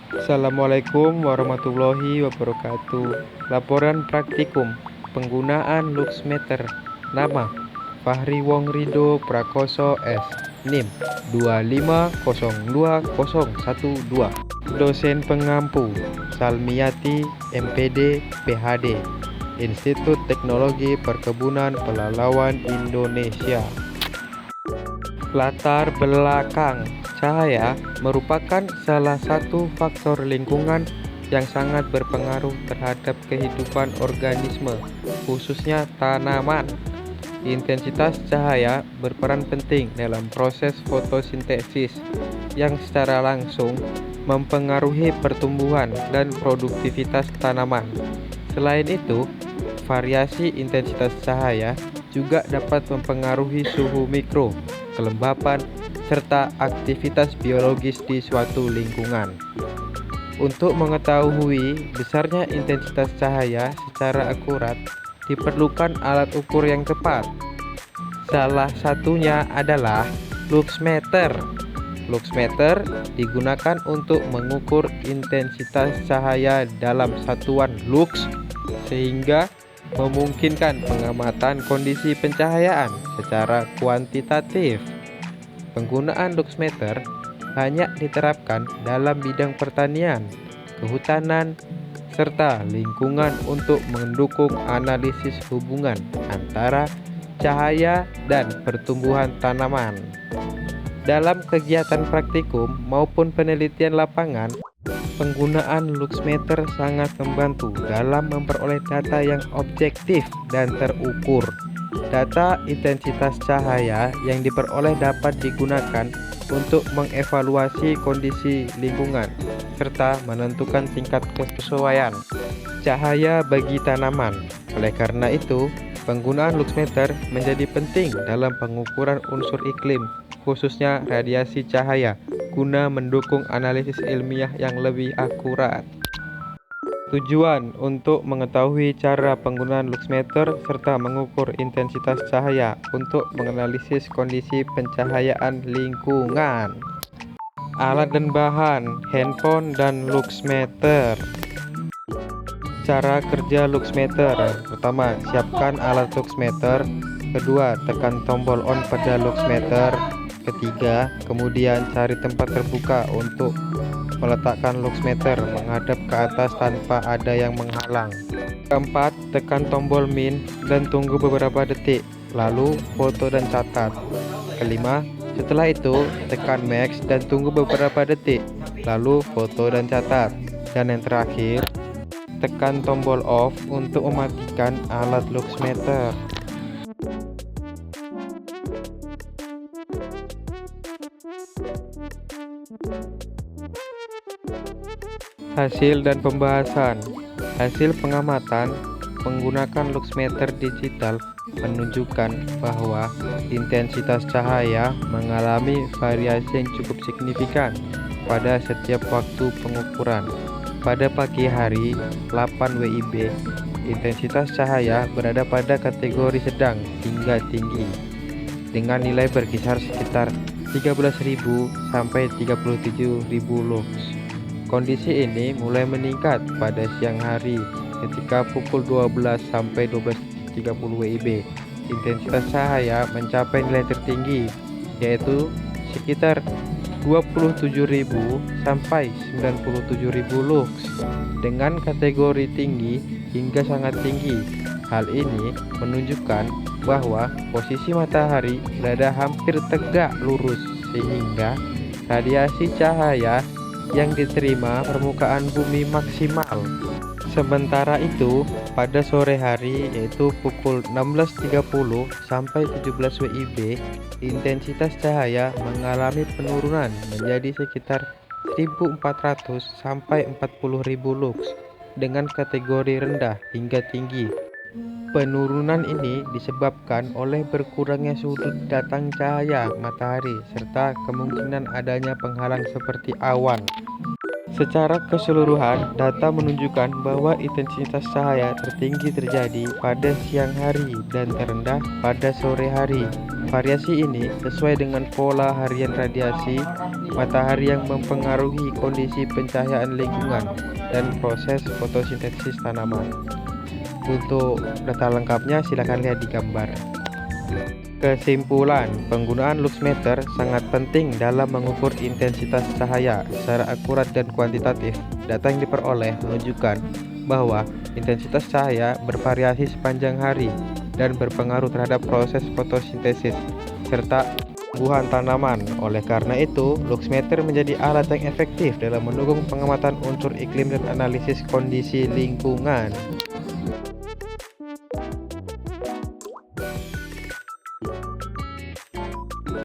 Assalamualaikum warahmatullahi wabarakatuh. Laporan praktikum penggunaan luxmeter. Nama Fahri Wong Rido Prakoso S. NIM 2502012. Dosen pengampu Salmiati MPD PhD, Institut Teknologi Perkebunan Pelalawan Indonesia. Latar belakang: cahaya merupakan salah satu faktor lingkungan yang sangat berpengaruh terhadap kehidupan organisme, khususnya tanaman. Intensitas cahaya berperan penting dalam proses fotosintesis yang secara langsung mempengaruhi pertumbuhan dan produktivitas tanaman. Selain itu, variasi intensitas cahaya juga dapat mempengaruhi suhu mikro, kelembapan, serta aktivitas biologis di suatu lingkungan. Untuk mengetahui besarnya intensitas cahaya secara akurat, diperlukan alat ukur yang tepat. Salah satunya adalah luxmeter. Luxmeter digunakan untuk mengukur intensitas cahaya dalam satuan lux, sehingga memungkinkan pengamatan kondisi pencahayaan secara kuantitatif. Penggunaan luxmeter banyak diterapkan dalam bidang pertanian, kehutanan, serta lingkungan untuk mendukung analisis hubungan antara cahaya dan pertumbuhan tanaman. Dalam kegiatan praktikum maupun penelitian lapangan, penggunaan luxmeter sangat membantu dalam memperoleh data yang objektif dan terukur. Data intensitas cahaya yang diperoleh dapat digunakan untuk mengevaluasi kondisi lingkungan serta menentukan tingkat kesesuaian cahaya bagi tanaman. Oleh karena itu, penggunaan luxmeter menjadi penting dalam pengukuran unsur iklim, khususnya radiasi cahaya, guna mendukung analisis ilmiah yang lebih akurat. Tujuan untuk mengetahui cara penggunaan luxmeter serta mengukur intensitas cahaya untuk menganalisis kondisi pencahayaan lingkungan. Alat dan bahan: handphone dan luxmeter. Cara kerja luxmeter: pertama, siapkan alat luxmeter. Kedua, tekan tombol on pada luxmeter. Ketiga, kemudian cari tempat terbuka untuk meletakkan luxmeter menghadap ke atas tanpa ada yang menghalang. Keempat, tekan tombol min dan tunggu beberapa detik, lalu foto dan catat. Kelima, setelah itu tekan max dan tunggu beberapa detik, lalu foto dan catat. Dan yang terakhir, tekan tombol off untuk mematikan alat luxmeter. Hasil dan pembahasan. Hasil pengamatan menggunakan luxmeter digital menunjukkan bahwa intensitas cahaya mengalami variasi yang cukup signifikan pada setiap waktu pengukuran. Pada pagi hari 8 WIB, intensitas cahaya berada pada kategori sedang hingga tinggi dengan nilai berkisar sekitar 13.000 sampai 37.000 lux. Kondisi ini mulai meningkat pada siang hari ketika pukul 12 sampai 12.30 WIB. Intensitas cahaya mencapai nilai tertinggi, yaitu sekitar 27.000 sampai 97.000 lux dengan kategori tinggi hingga sangat tinggi. Hal ini menunjukkan bahwa posisi matahari berada hampir tegak lurus, sehingga radiasi cahaya yang diterima permukaan bumi maksimal. Sementara itu, pada sore hari yaitu pukul 16.30 sampai 17 WIB, intensitas cahaya mengalami penurunan menjadi sekitar 1.400 sampai 40.000 lux dengan kategori rendah hingga tinggi. Penurunan ini disebabkan oleh berkurangnya sudut datang cahaya matahari serta kemungkinan adanya penghalang seperti awan. Secara keseluruhan, data menunjukkan bahwa intensitas cahaya tertinggi terjadi pada siang hari dan terendah pada sore hari. Variasi ini sesuai dengan pola harian radiasi matahari yang mempengaruhi kondisi pencahayaan lingkungan dan proses fotosintesis tanaman. Untuk data lengkapnya silakan lihat di gambar. Kesimpulan, penggunaan luxmeter sangat penting dalam mengukur intensitas cahaya secara akurat dan kuantitatif. Data yang diperoleh menunjukkan bahwa intensitas cahaya bervariasi sepanjang hari dan berpengaruh terhadap proses fotosintesis serta tumbuhan tanaman. Oleh karena itu, luxmeter menjadi alat yang efektif dalam mendukung pengamatan unsur iklim dan analisis kondisi lingkungan.